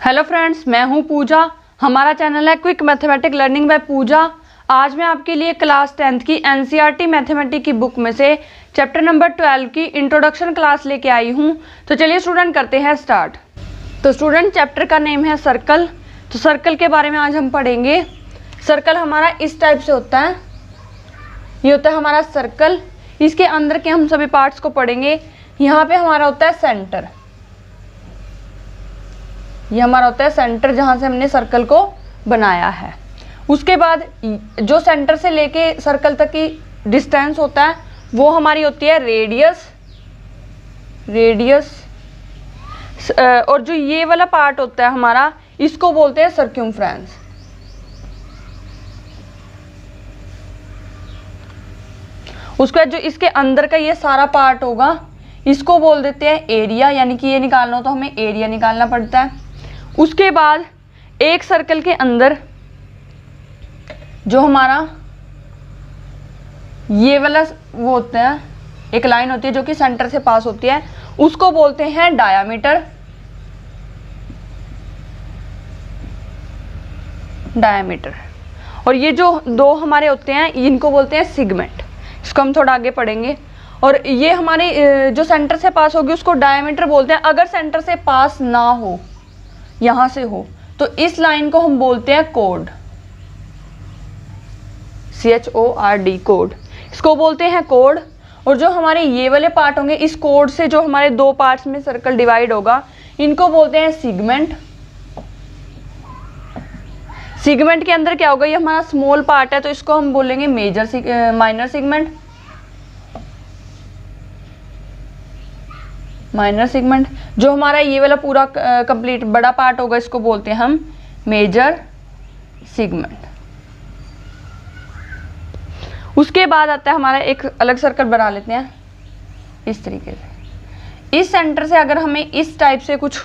Hello friends, मैं हूं पूजा। हमारा चैनल है क्विक मैथमेटिक लर्निंग बाय पूजा। आज मैं आपके लिए क्लास 10th की एनसीईआरटी मैथमेटिक्स की बुक में से चैप्टर नंबर 12 की इंट्रोडक्शन क्लास लेके आई हूं। तो चलिए स्टूडेंट करते हैं स्टार्ट। तो स्टूडेंट, चैप्टर का नेम है सर्कल। तो सर्कल के बारे में आज हम पढ़ेंगे। सर्कल हमारा इस टाइप से होता है, ये होता है हमारा सर्कल। इसके अंदर के हम सभी पार्ट्स को पढ़ेंगे। यहाँ पे हमारा होता है सेंटर, ये हमारा होता है सेंटर जहाँ से हमने सर्कल को बनाया है। उसके बाद जो सेंटर से लेके सर्कल तक की डिस्टेंस होता है वो हमारी होती है रेडियस। और जो ये वाला पार्ट होता है हमारा, इसको बोलते हैं सर्क्यूम्फ्रेंस। उसके बाद जो इसके अंदर का ये सारा पार्ट होगा, इसको बोल देते हैं एरिया। यानी कि ये निकालना हो तो हमें एरिया निकालना पड़ता है। उसके बाद एक सर्कल के अंदर जो हमारा ये वाला वो होता है, एक लाइन होती है जो कि सेंटर से पास होती है, उसको बोलते हैं डायामीटर। और ये जो दो हमारे होते हैं इनको बोलते हैं सेगमेंट। इसको हम थोड़ा आगे पढ़ेंगे। और ये हमारे जो सेंटर से पास होगी उसको डायामीटर बोलते हैं। अगर सेंटर से पास ना हो, यहां से हो, तो इस लाइन को हम बोलते हैं कोड। CHORD, कोड, इसको बोलते हैं कोड। और जो हमारे ये वाले पार्ट होंगे, इस कोड से जो हमारे दो पार्ट्स में सर्कल डिवाइड होगा, इनको बोलते हैं सेगमेंट। सेगमेंट के अंदर क्या होगा, ये हमारा स्मॉल पार्ट है तो इसको हम बोलेंगे माइनर सेगमेंट। जो हमारा ये वाला पूरा कंप्लीट बड़ा पार्ट होगा, इसको बोलते हैं हम मेजर सेगमेंट। उसके बाद आता है हमारा एक अलग सर्कल बना लेते हैं इस तरीके से। इस सेंटर से अगर हमें इस टाइप से कुछ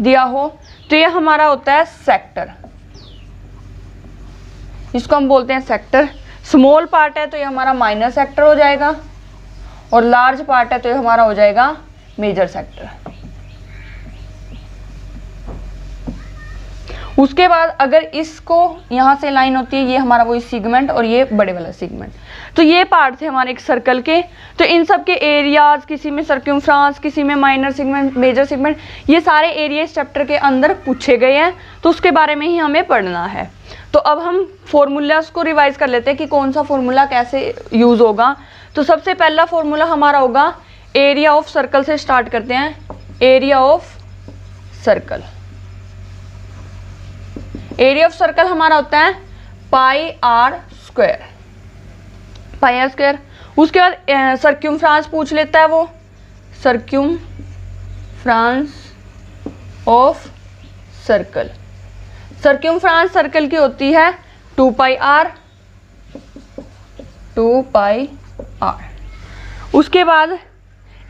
दिया हो तो ये हमारा होता है सेक्टर। इसको हम बोलते हैं सेक्टर। स्मॉल पार्ट है तो ये हमारा माइनर सेक्टर हो जाएगा, और लार्ज पार्ट है तो ये हमारा हो जाएगा मेजर सेक्टर। उसके बाद अगर इसको यहां से लाइन होती है, ये हमारा वही सेगमेंट और ये बड़े वाला सेगमेंट। तो ये पार्ट थे हमारे एक सर्कल के। तो इन सब के एरियाज, किसी में सर्क्यूम्फ्रेंस, किसी में माइनर सेगमेंट, मेजर सेगमेंट, ये सारे एरिया इस चैप्टर के अंदर पूछे गए हैं। तो उसके बारे में ही हमें पढ़ना है। तो अब हम फॉर्मूलाज को रिवाइज कर लेते हैं कि कौन सा फॉर्मूला कैसे यूज होगा। तो सबसे पहला फॉर्मूला हमारा होगा एरिया ऑफ सर्कल से स्टार्ट करते हैं। Area of circle, area of circle हमारा होता है पाई आर स्क्वायर। उसके बाद सर्क्यूम्फ्रेंस पूछ लेता है वो, सर्क्यूम्फ्रेंस ऑफ सर्कल। सर्क्यूम्फ्रेंस सर्कल की होती है 2 पाई आर। उसके बाद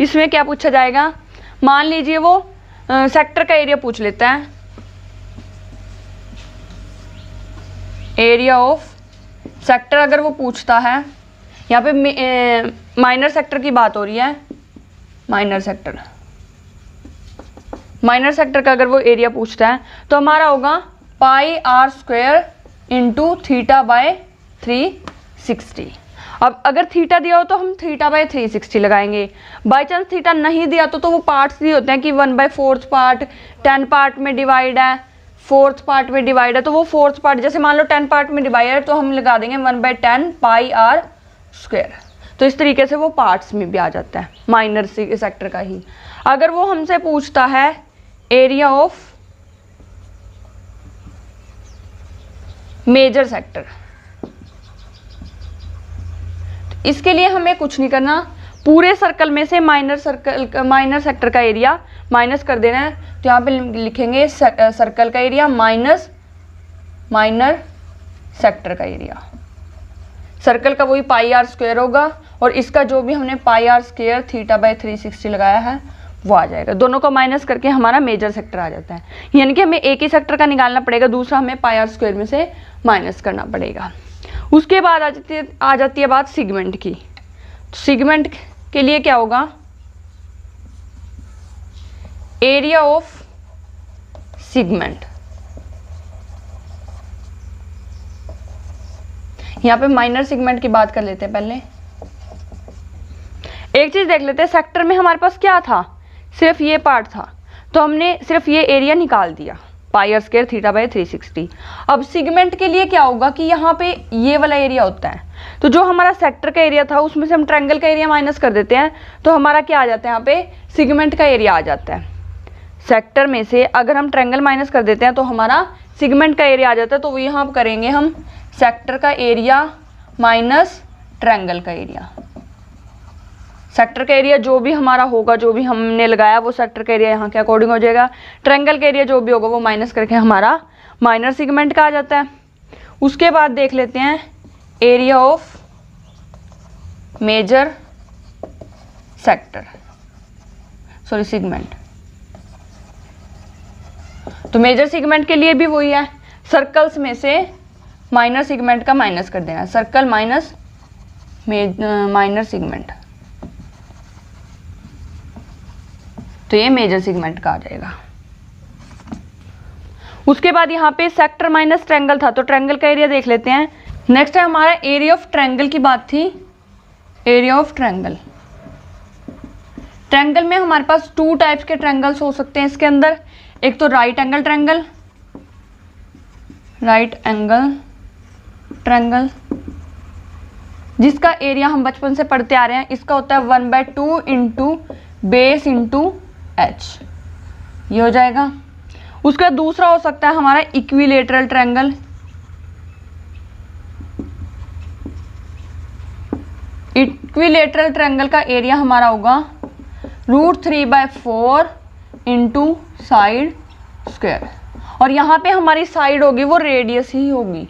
इसमें क्या पूछा जाएगा, मान लीजिए वो सेक्टर का एरिया पूछ लेता है। एरिया ऑफ सेक्टर अगर वो पूछता है, यहाँ पे माइनर सेक्टर की बात हो रही है। माइनर सेक्टर का अगर वो एरिया पूछता है तो हमारा होगा pi r square into theta by 360। अब अगर थीटा दिया हो तो हम थीटा बाय 360 लगाएंगे। बाई चांस थीटा नहीं दिया तो वो पार्ट्स दिए होते हैं कि 1/4 पार्ट 10 पार्ट में डिवाइड है, 4th पार्ट में डिवाइड है। तो वो 4th पार्ट, जैसे मान लो 10 पार्ट में डिवाइड है तो हम लगा देंगे 1/10 पाई आर स्क्वायर। तो इस तरीके से वो पार्ट्स में भी आ जाता है, माइनर सेक्टर का ही। अगर वो हमसे पूछता है एरिया ऑफ मेजर सेक्टर, इसके लिए हमें कुछ नहीं करना, पूरे सर्कल में से माइनर सेक्टर का एरिया माइनस कर देना है। तो यहाँ पे लिखेंगे सर्कल का एरिया माइनस माइनर सेक्टर का एरिया। सर्कल का वही पाई आर स्क्वायर होगा, और इसका जो भी हमने पाई आर स्क्वायर थीटा बाय 360 लगाया है वो आ जाएगा। दोनों को माइनस करके हमारा मेजर सेक्टर आ जाता है। यानी कि हमें एक ही सेक्टर का निकालना पड़ेगा, दूसरा हमें पाई आर स्क्वायर में से माइनस करना पड़ेगा। उसके बाद आ जाती है बात सेगमेंट की। तो सेगमेंट के लिए क्या होगा, एरिया ऑफ सेगमेंट। यहाँ पे माइनर सेगमेंट की बात कर लेते हैं। पहले एक चीज देख लेते हैं, सेक्टर में हमारे पास क्या था, सिर्फ ये पार्ट था, तो हमने सिर्फ ये एरिया निकाल दिया पाई आर स्क्वायर थीटा बाय 360। अब सेगमेंट के लिए क्या होगा कि यहाँ पे ये वाला एरिया होता है, तो जो हमारा सेक्टर का एरिया था उसमें से हम ट्रायंगल का एरिया माइनस कर देते हैं, तो हमारा क्या आ जाता है, यहाँ पे सेगमेंट का एरिया आ जाता है। सेक्टर में से अगर हम ट्रायंगल माइनस कर देते हैं तो हमारा सेगमेंट का एरिया आ जाता है। तो यहाँ करेंगे हम सेक्टर का एरिया माइनस ट्रायंगल का एरिया। सेक्टर का एरिया जो भी हमारा होगा, जो भी हमने लगाया वो सेक्टर का एरिया यहाँ के अकॉर्डिंग हो जाएगा। ट्रायंगल का एरिया जो भी होगा वो माइनस करके हमारा माइनर सेगमेंट का आ जाता है। उसके बाद देख लेते हैं area of major sector, sorry segment. तो मेजर सेगमेंट के लिए भी वही है, सर्कल्स में से माइनर सेगमेंट का माइनस कर देना, सर्कल माइनस माइनर सेगमेंट, तो ये मेजर सेगमेंट का आ जाएगा। उसके बाद यहाँ पे सेक्टर माइनस ट्रायंगल था, तो ट्रायंगल का एरिया देख लेते हैं। नेक्स्ट है हमारा एरिया ऑफ ट्रायंगल की बात थी। एरिया ऑफ ट्रायंगल, ट्रायंगल में हमारे पास टू टाइप्स के ट्रायंगल्स हो सकते हैं इसके अंदर। एक तो right angle triangle, right angle triangle जिसका एरिया हम बचपन से पढ़ते आ रहे हैं, इसका होता है 1/2 इंटू बेस इंटू एच, ये हो जाएगा। उसका दूसरा हो सकता है हमारा इक्विलेटरल ट्रायंगल। इक्विलेटरल ट्रायंगल का एरिया हमारा होगा √3/4 इंटू साइड स्क्वायर, और यहाँ पे हमारी साइड होगी वो रेडियस ही होगी,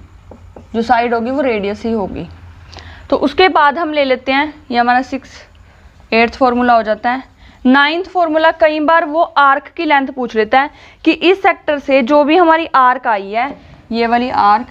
जो साइड होगी वो रेडियस ही होगी। तो उसके बाद हम ले लेते हैं, ये हमारा 8th फॉर्मूला हो जाता है। 9th फॉर्मूला कई बार वो आर्क की लेंथ पूछ लेता है कि इस सेक्टर से जो भी हमारी आर्क आई है, ये वाली आर्क,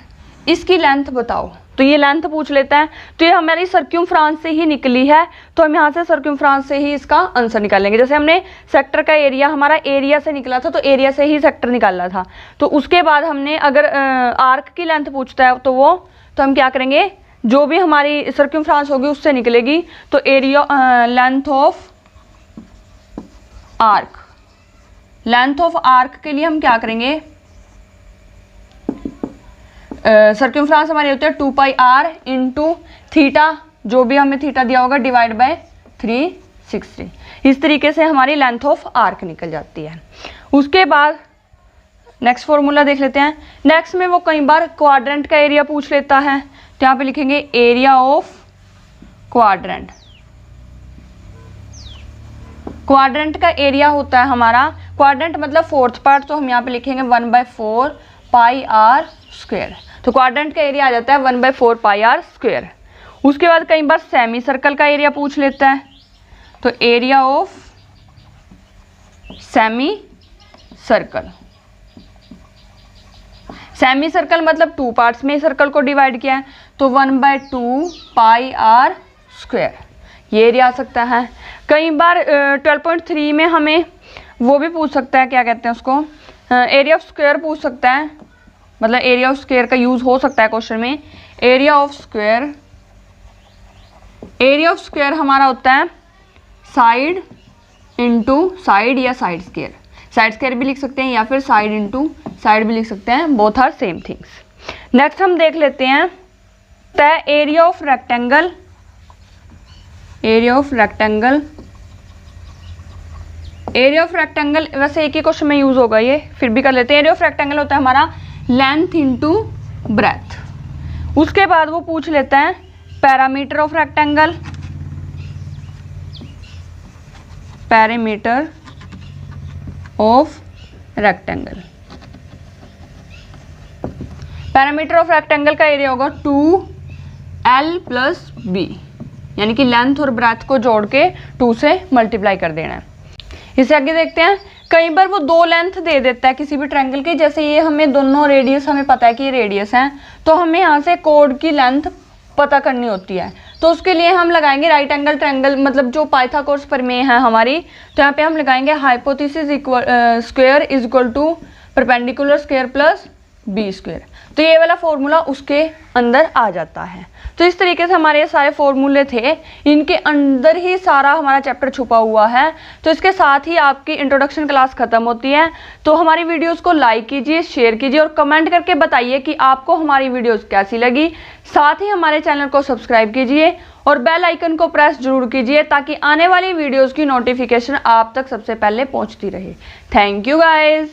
इसकी लेंथ बताओ, तो ये लेंथ पूछ लेता है। तो ये हमारी सर्क्यूमफ्रांस से ही निकली है, तो हम यहाँ से सर्क्यूमफ्रांस से ही इसका आंसर निकालेंगे। जैसे हमने सेक्टर का एरिया हमारा एरिया से निकला था, तो एरिया से ही सेक्टर निकालना था। तो उसके बाद हमने अगर आर्क की लेंथ पूछता है तो हम क्या करेंगे, जो भी हमारी सर्क्यूमफ्रांस होगी उससे निकलेगी। तो area length of arc, length of arc के लिए हम क्या करेंगे, सर्क्यूमफ्रांस हमारी होती है 2πr इंटू थीटा, जो भी हमें थीटा दिया होगा, डिवाइड बाय 360। इस तरीके से हमारी लेंथ ऑफ आर्क निकल जाती है। उसके बाद नेक्स्ट फॉर्मूला देख लेते हैं। नेक्स्ट में वो कई बार क्वाड्रेंट का एरिया पूछ लेता है, तो यहाँ पे लिखेंगे एरिया ऑफ क्वाड्रेंट। क्वाड्रेंट का एरिया होता है हमारा, क्वाड्रेंट मतलब फोर्थ पार्ट, तो हम यहाँ पे लिखेंगे 1/4 πr स्क्वायर। तो क्वाड्रेंट का एरिया आ जाता है 1/4 πr स्क्वायर। उसके बाद कई बार सेमी सर्कल का एरिया पूछ लेता है, तो area of semi circle. Semi circle मतलब टू पार्ट्स में सर्कल को डिवाइड किया है, तो 1/2 πr स्क्वायर, ये एरिया आ सकता है। कई बार 12.3 में हमें वो भी पूछ सकता है, क्या कहते हैं उसको, एरिया ऑफ स्क्वायर पूछ सकता है, मतलब एरिया ऑफ स्क्वायर का यूज हो सकता है क्वेश्चन में। Area of square, area of square हमारा होता है साइड इंटू साइड या साइड स्क्वायर, साइड स्क्वायर भी लिख सकते हैं या फिर साइड इंटू साइड भी लिख सकते हैं, both are same things. Next हम देख लेते हैं area of rectangle. Area of rectangle, area of rectangle वैसे एक ही क्वेश्चन में यूज होगा ये, फिर भी कर लेते हैं। एरिया ऑफ रेक्टेंगल होता है हमारा लेंथ इंटू ब्रेथ। उसके बाद वो पूछ लेता है parameter of rectangle, parameter of rectangle. Parameter of rectangle का एरिया होगा 2l + b, यानी कि लेंथ और ब्रेथ को जोड़ के 2 से मल्टीप्लाई कर देना है। इसे आगे देखते हैं। कई बार वो दो लेंथ दे देता है किसी भी ट्रायंगल की, जैसे ये हमें दोनों रेडियस हमें पता है कि ये रेडियस है, तो हमें यहाँ से कोड की लेंथ पता करनी होती है। तो उसके लिए हम लगाएंगे राइट एंगल ट्रायंगल, मतलब जो पाइथागोरस प्रमेय है हमारी, तो यहाँ पे हम लगाएंगे hypothesis square is equal to perpendicular square plus B square. तो ये वाला फॉर्मूला उसके अंदर आ जाता है। तो इस तरीके से हमारे ये सारे फॉर्मूले थे, इनके अंदर ही सारा हमारा चैप्टर छुपा हुआ है। तो इसके साथ ही आपकी इंट्रोडक्शन क्लास खत्म होती है। तो हमारी वीडियोस को लाइक कीजिए, शेयर कीजिए और कमेंट करके बताइए कि आपको हमारी वीडियोस कैसी लगी। साथ ही हमारे चैनल को सब्सक्राइब कीजिए और बेल आइकन को प्रेस जरूर कीजिए ताकि आने वाली वीडियोस की नोटिफिकेशन आप तक सबसे पहले पहुंचती रहे। Thank you guys.